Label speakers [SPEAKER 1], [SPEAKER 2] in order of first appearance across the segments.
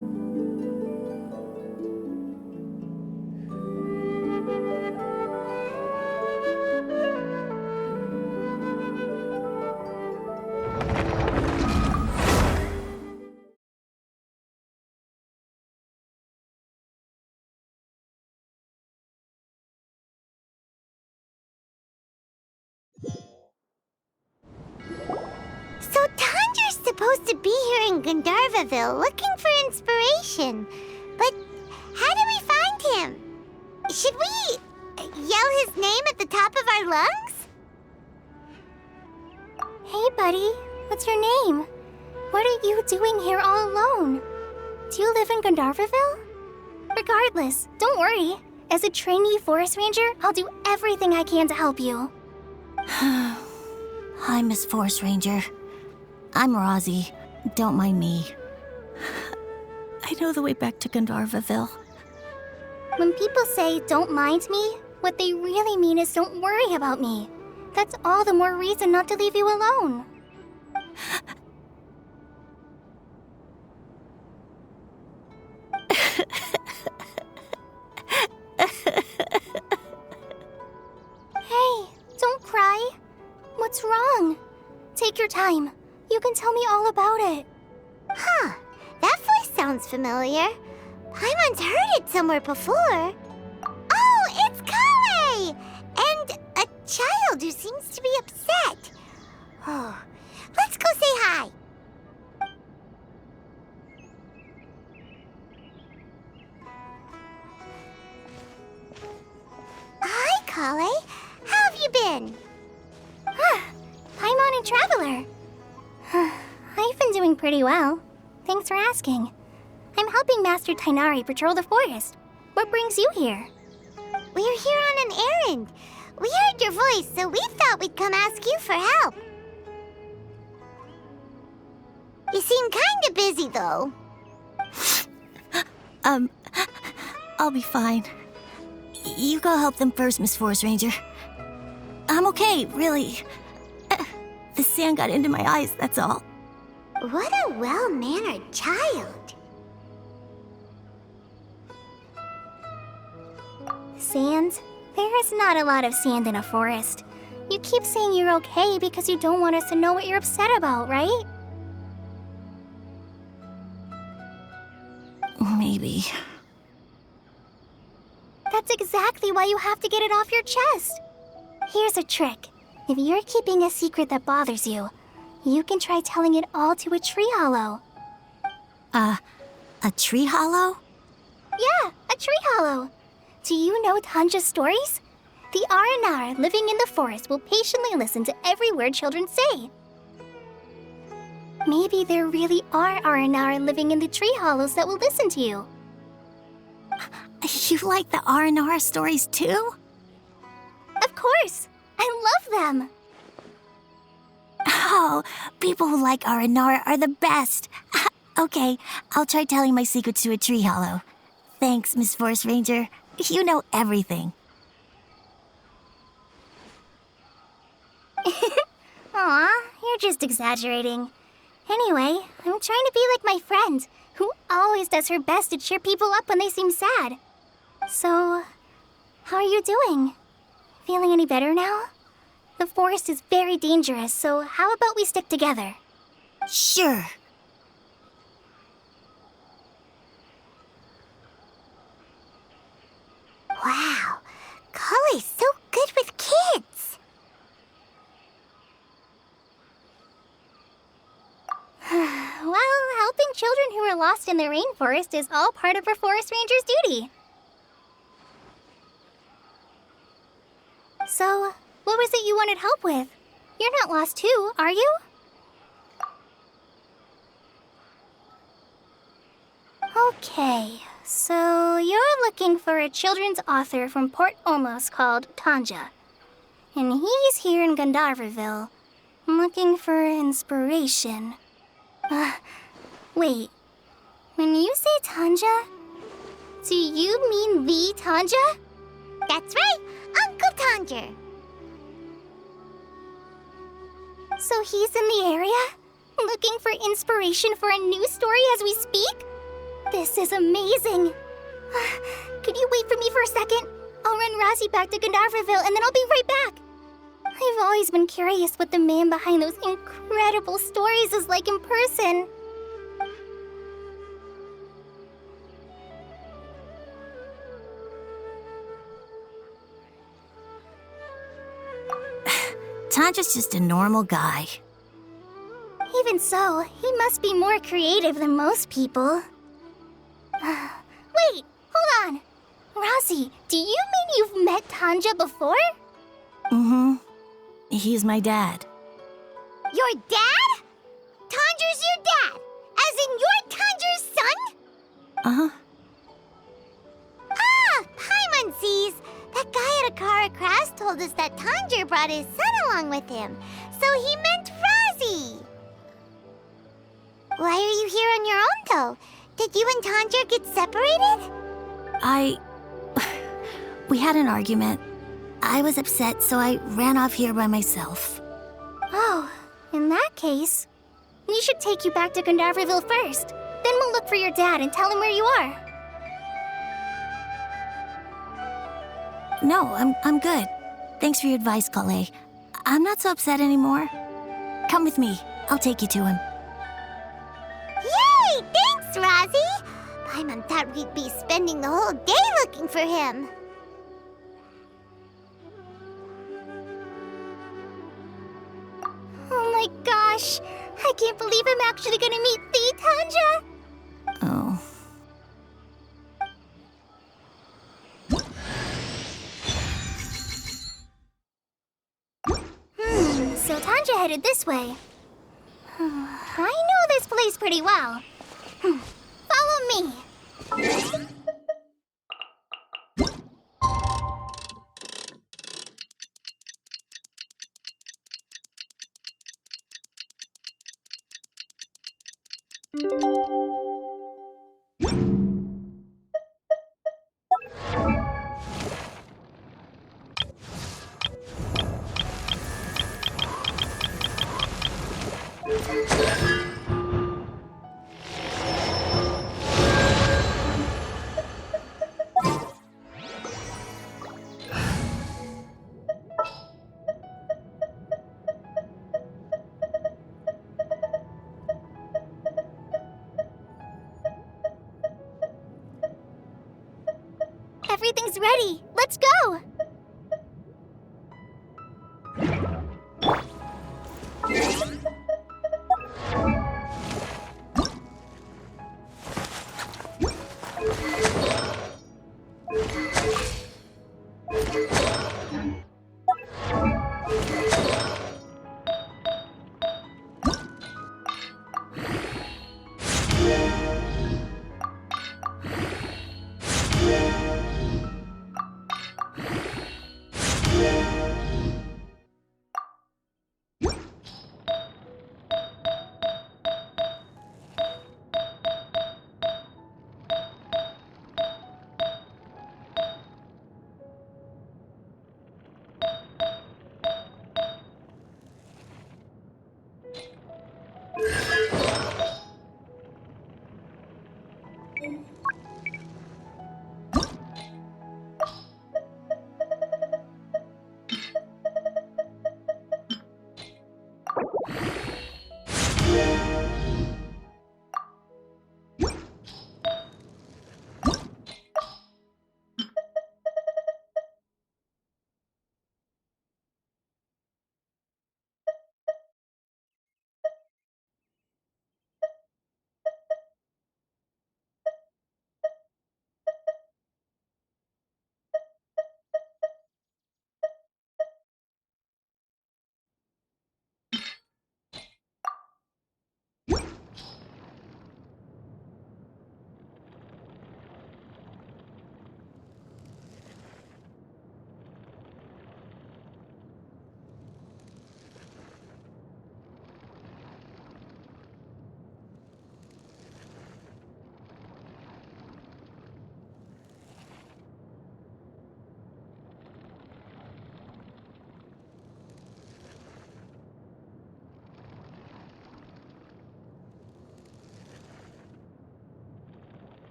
[SPEAKER 1] So Tandra's supposed to be here in Gandharvaville looking for inspiration. But how do we find him? Should we yell his name at the top of our lungs?
[SPEAKER 2] Hey, buddy. What's your name? What are you doing here all alone? Do you live in Gandharvaville? Regardless, don't worry. As a trainee forest ranger, I'll do everything I can to help you.
[SPEAKER 3] Hi, Miss Forest Ranger. I'm Rosie. Don't mind me. I know the way back to Gandharvaville.
[SPEAKER 2] When people say, don't mind me, what they really mean is don't worry about me. That's all the more reason not to leave you alone. Hey, don't cry. What's wrong? Take your time. You can tell me all about it.
[SPEAKER 1] Huh, that voice sounds familiar. Paimon's heard it somewhere before. Oh, it's Kale! And a child who seems to be upset. Oh, let's go say hi. Hi, Kale. How have you been?
[SPEAKER 2] Paimon and Traveler. I've been doing pretty well. Thanks for asking. I'm helping Master Tainari patrol the forest. What brings you here?
[SPEAKER 1] We're here on an errand. We heard your voice, so we thought we'd come ask you for help. You seem kinda busy, though.
[SPEAKER 3] I'll be fine. You go help them first, Miss Forest Ranger. I'm okay, really. The sand got into my eyes, that's all.
[SPEAKER 1] What a well-mannered child.
[SPEAKER 2] Sand? There is not a lot of sand in a forest. You keep saying you're okay because you don't want us to know what you're upset about, right?
[SPEAKER 3] Maybe.
[SPEAKER 2] That's exactly why you have to get it off your chest. Here's a trick. If you're keeping a secret that bothers you, you can try telling it all to a tree hollow.
[SPEAKER 3] A tree hollow?
[SPEAKER 2] Yeah, a tree hollow. Do you know Tanja's stories? The Aranara living in the forest will patiently listen to every word children say. Maybe there really are Aranara living in the tree hollows that will listen to you.
[SPEAKER 3] You like the R&R stories too?
[SPEAKER 2] Of course! I love them!
[SPEAKER 3] Oh, people who like R&R are the best. Okay, I'll try telling my secrets to a tree hollow. Thanks, Miss Forest Ranger. You know everything.
[SPEAKER 2] Aw, you're just exaggerating. Anyway, I'm trying to be like my friend, who always does her best to cheer people up when they seem sad. So, how are you doing? Feeling any better now? The forest is very dangerous, so how about we stick together?
[SPEAKER 3] Sure.
[SPEAKER 1] Wow, Kale's so good with kids.
[SPEAKER 2] Well, helping children who are lost in the rainforest is all part of a forest ranger's duty. So, what was it you wanted help with? You're not lost too, are you? Okay, so you're looking for a children's author from Port Olmos called Tanja. And he's here in Gandharvaville, looking for inspiration. Wait. When you say Tanja, do you mean the Tanja?
[SPEAKER 1] That's right, Uncle Tanja.
[SPEAKER 2] So he's in the area? Looking for inspiration for a new story as we speak? This is amazing. Could you wait for me for a second? I'll run Razzie back to Gandharvaville and then I'll be right back. I've always been curious what the man behind those incredible stories is like in person.
[SPEAKER 3] Tanja's just a normal guy.
[SPEAKER 2] Even so, he must be more creative than most people. Wait, hold on. Razzie, do you mean you've met Tanja before?
[SPEAKER 3] Mm-hmm. He's my dad.
[SPEAKER 1] Your dad? Tanger's your dad? As in you're Tanger's son?
[SPEAKER 3] Uh-huh.
[SPEAKER 1] Ah, Paimon sees. That guy at Akara Crash told us that Tanger brought his son along with him. So he meant Razzie. Why are you here on your own, though? Did you and Tanger get separated?
[SPEAKER 3] We had an argument. I was upset, so I ran off here by myself.
[SPEAKER 2] Oh, in that case, we should take you back to Gandharvaville first. Then we'll look for your dad and tell him where you are.
[SPEAKER 3] No, I'm good. Thanks for your advice, Kale. I'm not so upset anymore. Come with me. I'll take you to him.
[SPEAKER 1] Yay! Thanks, Razzie! Paimon thought we'd be spending the whole day looking for him.
[SPEAKER 2] Oh my gosh! I can't believe I'm actually gonna meet the Tanja!
[SPEAKER 3] Oh.
[SPEAKER 2] So Tanja headed this way. I know this place pretty well. Follow me. Everything's ready. Let's go.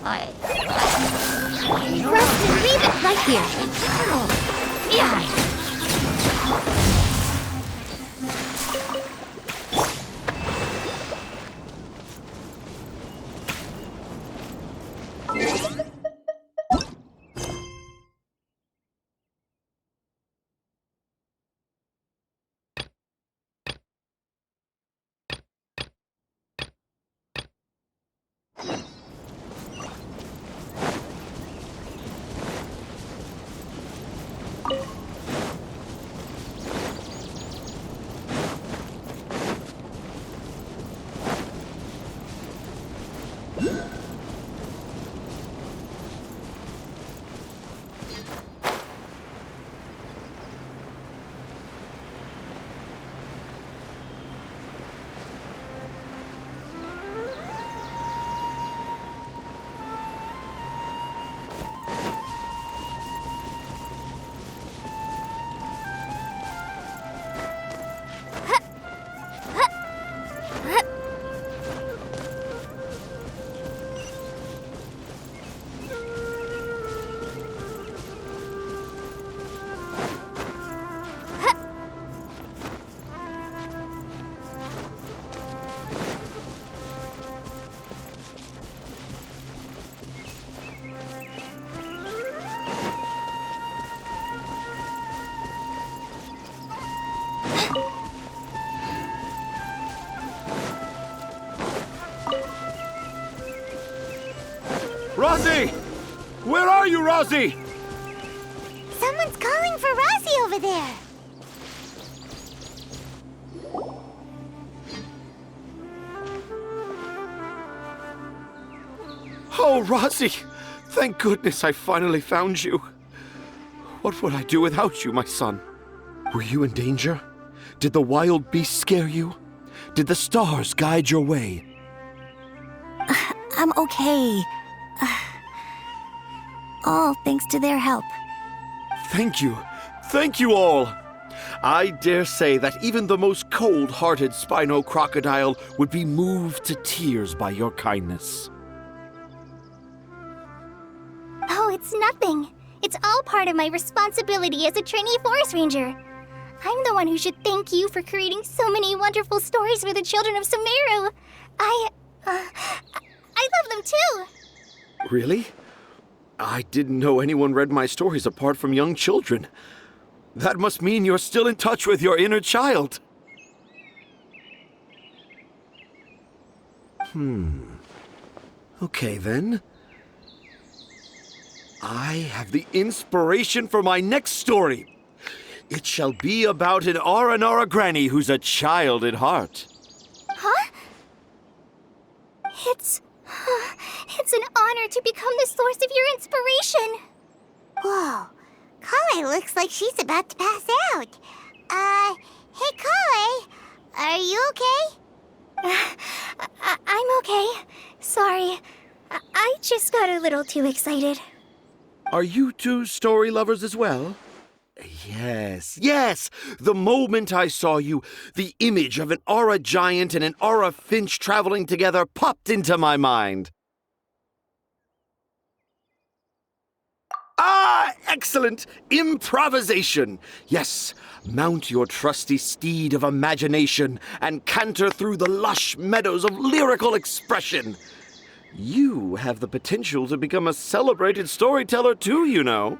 [SPEAKER 2] Rustin, leave it right here. Yeah.
[SPEAKER 4] Rosie! Where are you, Rosie?
[SPEAKER 1] Someone's calling for Rosie over there.
[SPEAKER 4] Oh, Rosie! Thank goodness I finally found you. What would I do without you, my son? Were you in danger? Did the wild beasts scare you? Did the stars guide your way?
[SPEAKER 3] I'm okay. All thanks to their help.
[SPEAKER 4] Thank you. Thank you all. I dare say that even the most cold-hearted Spino crocodile would be moved to tears by your kindness.
[SPEAKER 2] Oh, it's nothing. It's all part of my responsibility as a trainee forest ranger. I'm the one who should thank you for creating so many wonderful stories for the children of Sumeru. I love them too.
[SPEAKER 4] Really? I didn't know anyone read my stories apart from young children. That must mean you're still in touch with your inner child. Okay, then. I have the inspiration for my next story. It shall be about an Aranara granny who's a child at heart.
[SPEAKER 2] Huh? It's an honor to become the source of your inspiration.
[SPEAKER 1] Whoa. Kale looks like she's about to pass out. Hey, Kale. Are you okay?
[SPEAKER 2] I'm okay. Sorry. I just got a little too excited.
[SPEAKER 4] Are you two story lovers as well? Yes. The moment I saw you, the image of an aura giant and an aura finch traveling together popped into my mind. Ah, excellent! Improvisation! Yes, mount your trusty steed of imagination and canter through the lush meadows of lyrical expression. You have the potential to become a celebrated storyteller too, you know.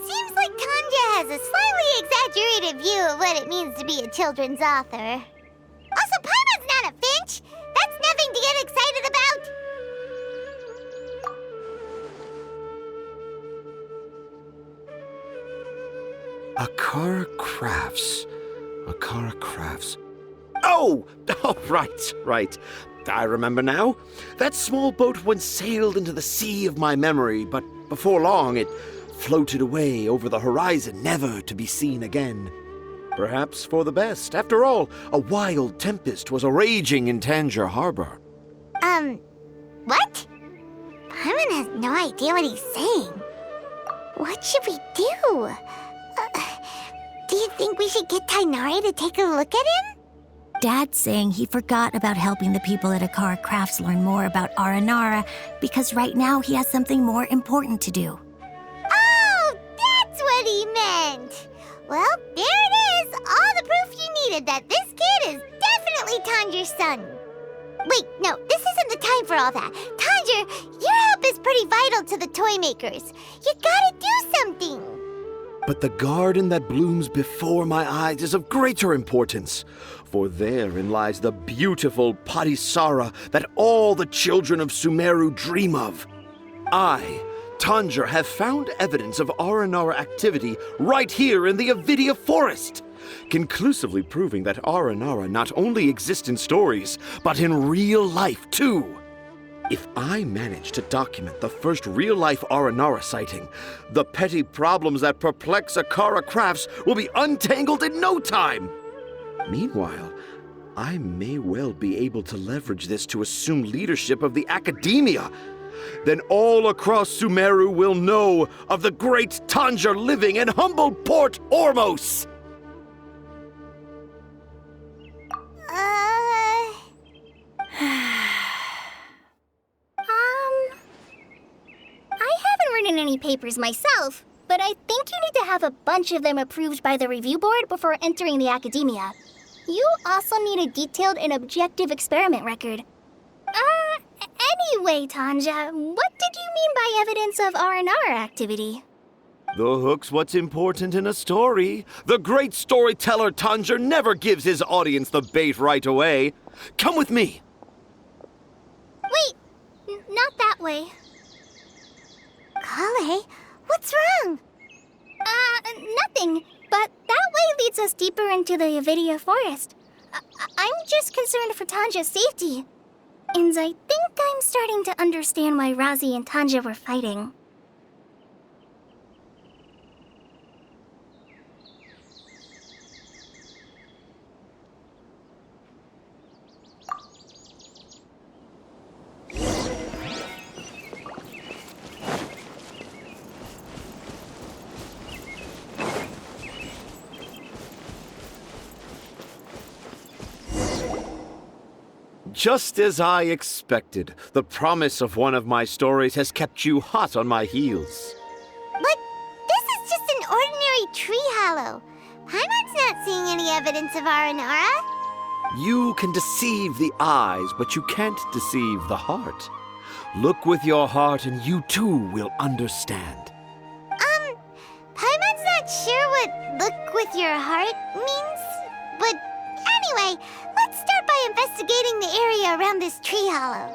[SPEAKER 1] Seems like Tanja has a slightly exaggerated view of what it means to be a children's author. Also, Paimon's not a finch. That's nothing to get excited about.
[SPEAKER 4] Akara Crafts. Oh, right. I remember now. That small boat once sailed into the sea of my memory, but before long it floated away over the horizon, never to be seen again. Perhaps for the best. After all, a wild tempest was a-raging in Tangier Harbor.
[SPEAKER 1] What? Paimon has no idea what he's saying. What should we do? Do you think we should get Tainari to take a look at him?
[SPEAKER 3] Dad's saying he forgot about helping the people at Akara Crafts learn more about Aranara because right now he has something more important to do.
[SPEAKER 1] Oh, that's what he meant! Well, there it is! All the proof you needed that this kid is definitely Tanjiro's son. Wait, no, this isn't the time for all that. Tanjiro, your help is pretty vital to the toy makers. You gotta do something.
[SPEAKER 4] But the garden that blooms before my eyes is of greater importance, for therein lies the beautiful Padisara that all the children of Sumeru dream of. I, Tanjiro, have found evidence of Aranara activity right here in the Avidia forest, conclusively proving that Aranara not only exists in stories, but in real life too. If I manage to document the first real-life Aranara sighting, the petty problems that perplex Akara Crafts will be untangled in no time. Meanwhile, I may well be able to leverage this to assume leadership of the academia. Then all across Sumeru will know of the great Tanjiro living in humble Port Ormos.
[SPEAKER 2] I haven't written any papers myself, but I think you need to have a bunch of them approved by the review board before entering the academia. You also need a detailed and objective experiment record. Anyway, Tanja, what did you mean by evidence of R&R activity?
[SPEAKER 4] The hook's what's important in a story. The great storyteller Tanjiro never gives his audience the bait right away. Come with me.
[SPEAKER 2] Wait, not that way.
[SPEAKER 1] Kale, what's wrong?
[SPEAKER 2] Nothing. But that way leads us deeper into the Avidia forest. I'm just concerned for Tanja's safety. And I think I'm starting to understand why Razi and Tanja were fighting.
[SPEAKER 4] Just as I expected, the promise of one of my stories has kept you hot on my heels.
[SPEAKER 1] But this is just an ordinary tree hollow. Paimon's not seeing any evidence of Aranara.
[SPEAKER 4] You can deceive the eyes, but you can't deceive the heart. Look with your heart and you too will understand.
[SPEAKER 1] Paimon's not sure what look with your heart means. But anyway, let's start by investigating the area around this tree hollow.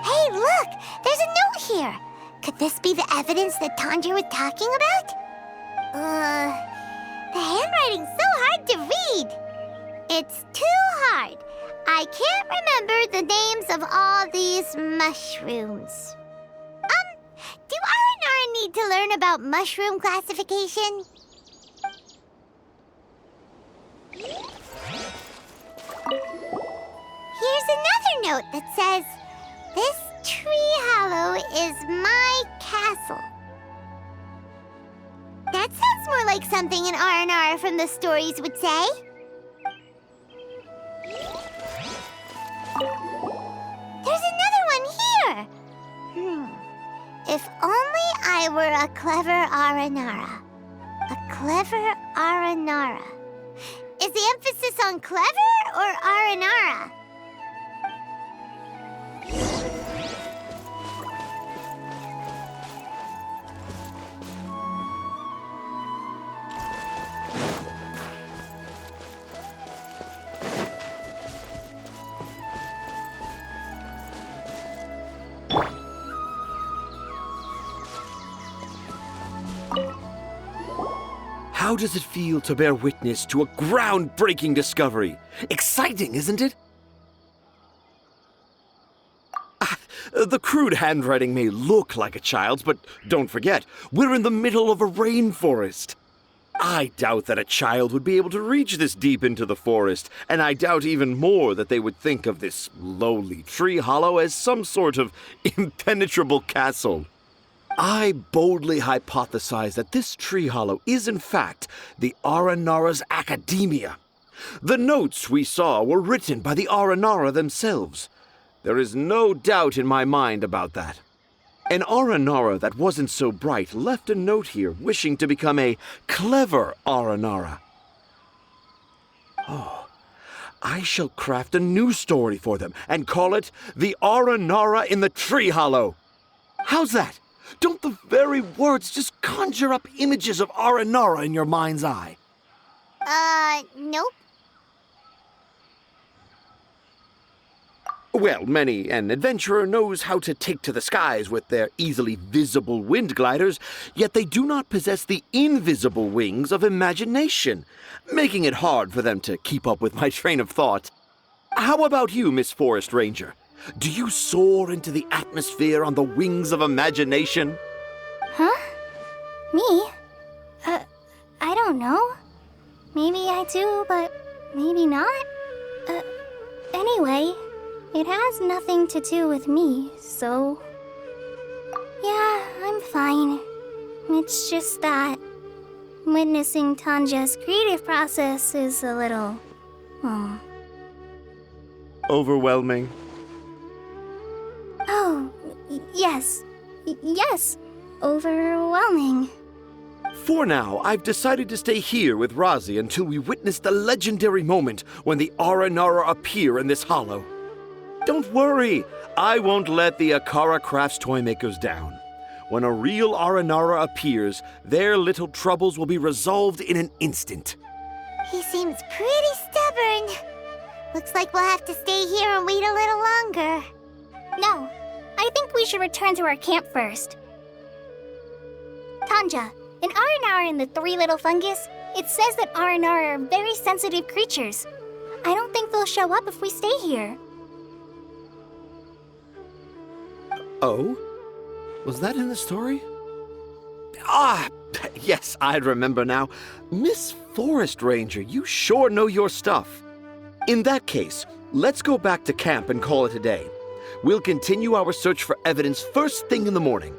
[SPEAKER 1] Hey, look! There's a note here! Could this be the evidence that Tanjiro was talking about? The handwriting's so hard to read! It's too hard. I can't remember the names of all these mushrooms. Do Aranara need to learn about mushroom classification? Here's another note that says, "This tree hollow is my castle." That sounds more like something an R&R from the stories would say. There's another one here! If only I were a clever Aranara. A clever Aranara. Is the emphasis on clever or Aranara?
[SPEAKER 4] How does it feel to bear witness to a groundbreaking discovery? Exciting, isn't it? The crude handwriting may look like a child's, but don't forget, we're in the middle of a rainforest. I doubt that a child would be able to reach this deep into the forest, and I doubt even more that they would think of this lowly tree hollow as some sort of impenetrable castle. I boldly hypothesize that this tree hollow is in fact the Aranara's academia. The notes we saw were written by the Aranara themselves. There is no doubt in my mind about that. An Aranara that wasn't so bright left a note here wishing to become a clever Aranara. Oh, I shall craft a new story for them and call it The Aranara in the Tree Hollow. How's that? Don't the very words just conjure up images of Aranara in your mind's eye?
[SPEAKER 1] Nope.
[SPEAKER 4] Well, many an adventurer knows how to take to the skies with their easily visible wind gliders, yet they do not possess the invisible wings of imagination, making it hard for them to keep up with my train of thought. How about you, Miss Forest Ranger? Do you soar into the atmosphere on the wings of imagination?
[SPEAKER 2] Huh? Me? I don't know. Maybe I do, but maybe not. Anyway, it has nothing to do with me, so... Yeah, I'm fine. It's just that witnessing Tanja's creative process is a little...
[SPEAKER 4] Overwhelming.
[SPEAKER 2] Oh, yes. Yes. Overwhelming.
[SPEAKER 4] For now, I've decided to stay here with Razi until we witness the legendary moment when the Aranara appear in this hollow. Don't worry, I won't let the Akara Crafts toymakers down. When a real Aranara appears, their little troubles will be resolved in an instant.
[SPEAKER 1] He seems pretty stubborn. Looks like we'll have to stay here and wait a little longer.
[SPEAKER 2] No, I think we should return to our camp first. Tanja, in Aranara and the Three Little Fungus, it says that Aranara are very sensitive creatures. I don't think they'll show up if we stay here.
[SPEAKER 4] Oh? Was that in the story? Ah, yes, I remember now. Miss Forest Ranger, you sure know your stuff. In that case, let's go back to camp and call it a day. We'll continue our search for evidence first thing in the morning.